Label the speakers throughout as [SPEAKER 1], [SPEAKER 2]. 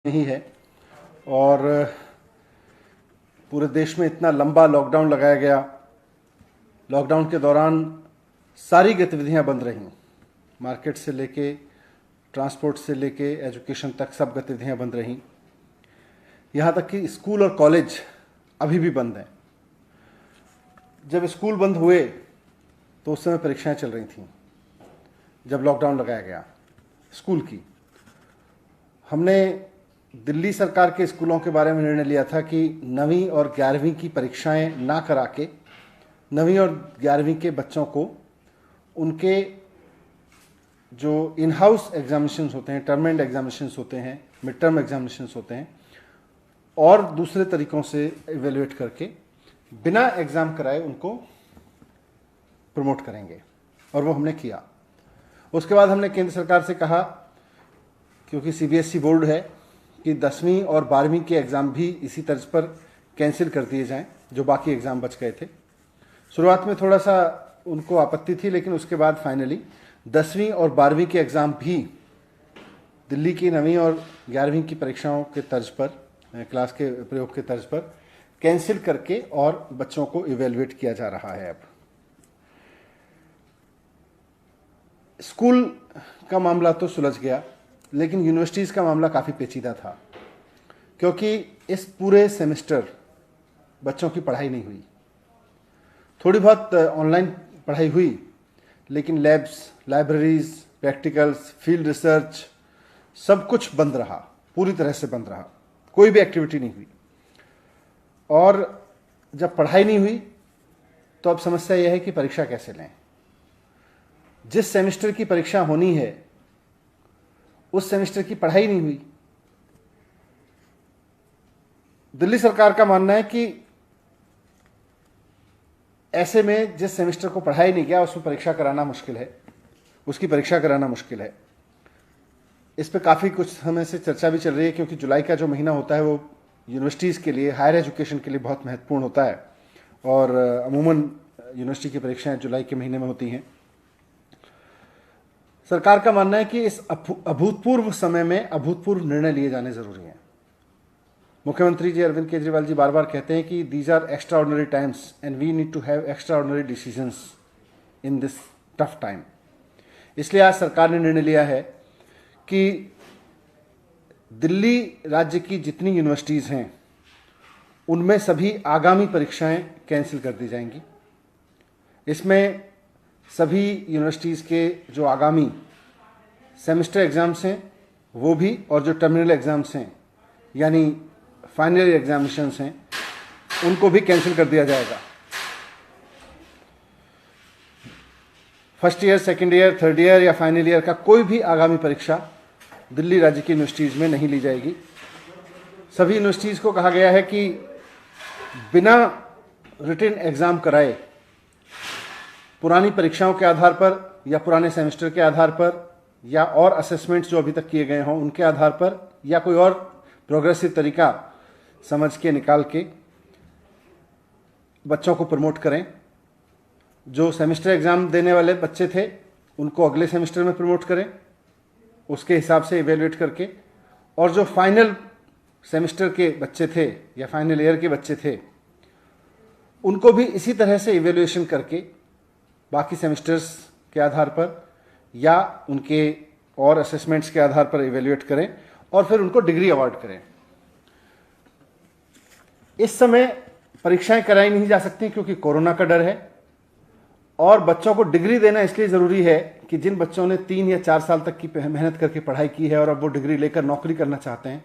[SPEAKER 1] नहीं है। और पूरे देश में इतना लंबा लॉकडाउन लगाया गया। लॉकडाउन के दौरान सारी गतिविधियां बंद रहीं, मार्केट से लेके ट्रांसपोर्ट से लेके एजुकेशन तक सब गतिविधियां बंद रहीं। यहाँ तक कि स्कूल और कॉलेज अभी भी बंद हैं। जब स्कूल बंद हुए तो उस समय परीक्षाएं चल रही थीं। जब लॉकडाउन लगाया गया स्कूल की, हमने दिल्ली सरकार के स्कूलों के बारे में निर्णय लिया था कि 9वीं और 11वीं की परीक्षाएं ना करा के 9वीं और 11वीं के बच्चों को उनके जो इन हाउस एग्जामिनेशंस होते हैं, टर्म एंड एग्जामिनेशंस होते हैं, मिड टर्म एग्जामिनेशंस होते हैं, और दूसरे तरीकों से इवेल्युएट करके बिना एग्ज़ाम कराए उनको प्रमोट करेंगे। और वो हमने किया। उसके बाद हमने केंद्र सरकार से कहा, क्योंकि सीबीएसई बोर्ड है, कि 10वीं और 12वीं के एग्ज़ाम भी इसी तर्ज पर कैंसिल कर दिए जाएं, जो बाकी एग्ज़ाम बच गए थे। शुरुआत में थोड़ा सा उनको आपत्ति थी, लेकिन उसके बाद फाइनली 10वीं और 12वीं के एग्ज़ाम भी दिल्ली की 9वीं और 11वीं की परीक्षाओं के तर्ज पर, क्लास के प्रयोग के तर्ज पर कैंसिल करके और बच्चों को इवेल्युएट किया जा रहा है। अब स्कूल का मामला तो सुलझ गया, लेकिन यूनिवर्सिटीज़ का मामला काफ़ी पेचीदा था, क्योंकि इस पूरे सेमेस्टर बच्चों की पढ़ाई नहीं हुई। थोड़ी बहुत ऑनलाइन पढ़ाई हुई, लेकिन labs, libraries, practicals, field research सब कुछ बंद रहा, पूरी तरह से बंद रहा। कोई भी एक्टिविटी नहीं हुई। और जब पढ़ाई नहीं हुई तो अब समस्या यह है कि परीक्षा कैसे लें। जिस सेमेस्टर की परीक्षा होनी है उस सेमेस्टर की पढ़ाई नहीं हुई। दिल्ली सरकार का मानना है कि ऐसे में जिस सेमेस्टर को पढ़ाई नहीं गया उसमें परीक्षा कराना मुश्किल है, उसकी परीक्षा कराना मुश्किल है। इस पे काफ़ी कुछ समय से चर्चा भी चल रही है, क्योंकि जुलाई का जो महीना होता है वो यूनिवर्सिटीज़ के लिए, हायर एजुकेशन के लिए बहुत महत्वपूर्ण होता है। और अमूमन यूनिवर्सिटी की परीक्षाएं जुलाई के महीने में होती हैं। सरकार का मानना है कि इस अभूतपूर्व समय में अभूतपूर्व निर्णय लिए जाने जरूरी हैं। मुख्यमंत्री जी अरविंद केजरीवाल जी बार बार कहते हैं कि these are extraordinary times and we need to have extraordinary decisions in this tough time. इसलिए आज सरकार ने निर्णय लिया है कि दिल्ली राज्य की जितनी यूनिवर्सिटीज़ हैं उनमें सभी आगामी परीक्षाएं कैंसिल कर दी जाएंगी। इसमें सभी यूनिवर्सिटीज़ के जो आगामी सेमेस्टर एग्ज़ाम्स हैं वो भी, और जो टर्मिनल एग्ज़ाम्स हैं यानी फाइनल एग्जामिनेशंस हैं, उनको भी कैंसिल कर दिया जाएगा। First year, second year, third year या फाइनल ईयर का कोई भी आगामी परीक्षा दिल्ली राज्य की यूनिवर्सिटीज़ में नहीं ली जाएगी। सभी यूनिवर्सिटीज़ को कहा गया है कि बिना रिटन एग्ज़ाम कराए, पुरानी परीक्षाओं के आधार पर या पुराने सेमेस्टर के आधार पर या और असेसमेंट्स जो अभी तक किए गए हों उनके आधार पर या कोई और प्रोग्रेसिव तरीका समझ के निकाल के बच्चों को प्रमोट करें। जो सेमेस्टर एग्ज़ाम देने वाले बच्चे थे उनको अगले सेमेस्टर में प्रमोट करें, उसके हिसाब से इवेल्युएट करके। और जो फाइनल सेमेस्टर के बच्चे थे या फाइनल ईयर के बच्चे थे उनको भी इसी तरह से इवेल्युएशन करके बाकी सेमेस्टर्स के आधार पर या उनके और असेसमेंट्स के आधार पर इवेल्युएट करें और फिर उनको डिग्री अवार्ड करें। इस समय परीक्षाएं कराई नहीं जा सकती क्योंकि कोरोना का डर है, और बच्चों को डिग्री देना इसलिए ज़रूरी है कि जिन बच्चों ने 3 या 4 साल तक की मेहनत करके पढ़ाई की है और अब वो डिग्री लेकर नौकरी करना चाहते हैं,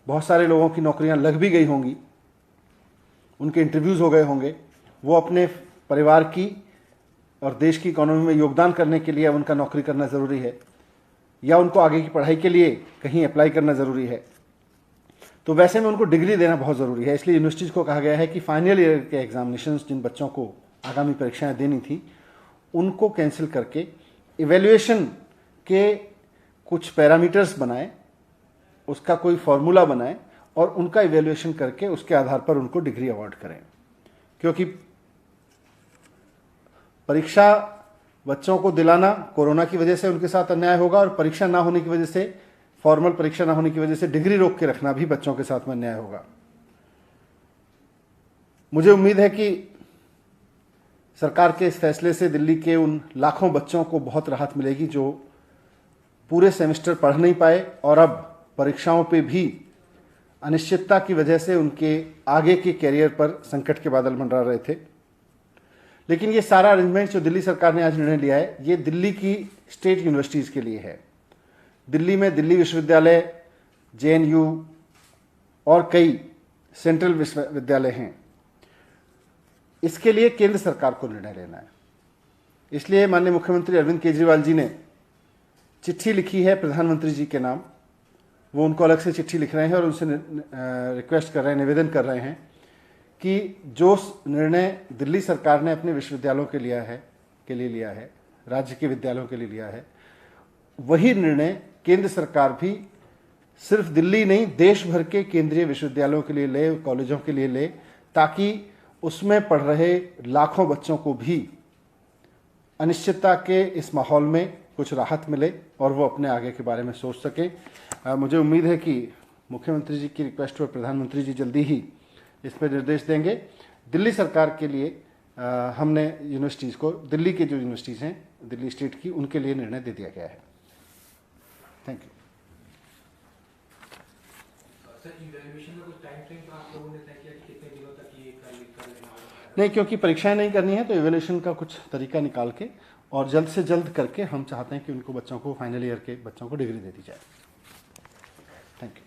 [SPEAKER 1] बहुत सारे लोगों की नौकरियां लग भी गई होंगी, उनके इंटरव्यूज़ हो गए होंगे, वो अपने परिवार की और देश की इकोनॉमी में योगदान करने के लिए उनका नौकरी करना ज़रूरी है, या उनको आगे की पढ़ाई के लिए कहीं अप्लाई करना ज़रूरी है। तो वैसे में उनको डिग्री देना बहुत ज़रूरी है। इसलिए यूनिवर्सिटीज़ को कहा गया है कि फाइनल ईयर के एग्जामिनेशंस जिन बच्चों को आगामी परीक्षाएं देनी थी उनको कैंसिल करके इवेल्युएशन के कुछ पैरामीटर्स बनाएं, उसका कोई फॉर्मूला बनाएं और उनका इवेल्युएशन करके उसके आधार पर उनको डिग्री अवार्ड करें। क्योंकि परीक्षा बच्चों को दिलाना कोरोना की वजह से उनके साथ अन्याय होगा, और परीक्षा ना होने की वजह से फॉर्मल परीक्षा न होने की वजह से डिग्री रोक के रखना भी बच्चों के साथ में अन्याय होगा। मुझे उम्मीद है कि सरकार के इस फैसले से दिल्ली के उन लाखों बच्चों को बहुत राहत मिलेगी जो पूरे सेमेस्टर पढ़ नहीं पाए और अब परीक्षाओं पे भी अनिश्चितता की वजह से उनके आगे के कैरियर पर संकट के बादल मंडरा रहे थे। लेकिन ये सारा अरेंजमेंट जो दिल्ली सरकार ने आज निर्णय लिया है, ये दिल्ली की स्टेट यूनिवर्सिटीज़ के लिए है। दिल्ली में दिल्ली विश्वविद्यालय, JNU और कई सेंट्रल विश्वविद्यालय हैं। इसके लिए केंद्र सरकार को निर्णय लेना है। इसलिए माननीय मुख्यमंत्री अरविंद केजरीवाल जी ने चिट्ठी लिखी है प्रधानमंत्री जी के नाम। वो उनको अलग से चिट्ठी लिख रहे हैं और उनसे रिक्वेस्ट कर रहे हैं, निवेदन कर रहे हैं कि जो निर्णय दिल्ली सरकार ने अपने विश्वविद्यालयों के लिए लिया है, राज्य के विद्यालयों के लिए लिया है, वही निर्णय केंद्र सरकार भी सिर्फ दिल्ली नहीं, देश भर के केंद्रीय विश्वविद्यालयों के लिए ले, कॉलेजों के लिए ले, ताकि उसमें पढ़ रहे लाखों बच्चों को भी अनिश्चितता के इस माहौल में कुछ राहत मिले और वो अपने आगे के बारे में सोच सकें। मुझे उम्मीद है कि मुख्यमंत्री जी की रिक्वेस्ट पर प्रधानमंत्री जी जल्दी ही इस पर निर्देश देंगे। दिल्ली सरकार के लिए हमने यूनिवर्सिटीज़ को, दिल्ली के जो यूनिवर्सिटीज़ हैं दिल्ली स्टेट की, उनके लिए निर्णय दे दिया गया है। Thank you. नहीं, क्योंकि परीक्षाएं नहीं करनी है तो इवैल्यूएशन का कुछ तरीका निकाल के और जल्द से जल्द करके हम चाहते हैं कि उनको बच्चों को, फाइनल ईयर के बच्चों को डिग्री दे दी जाए। Thank you.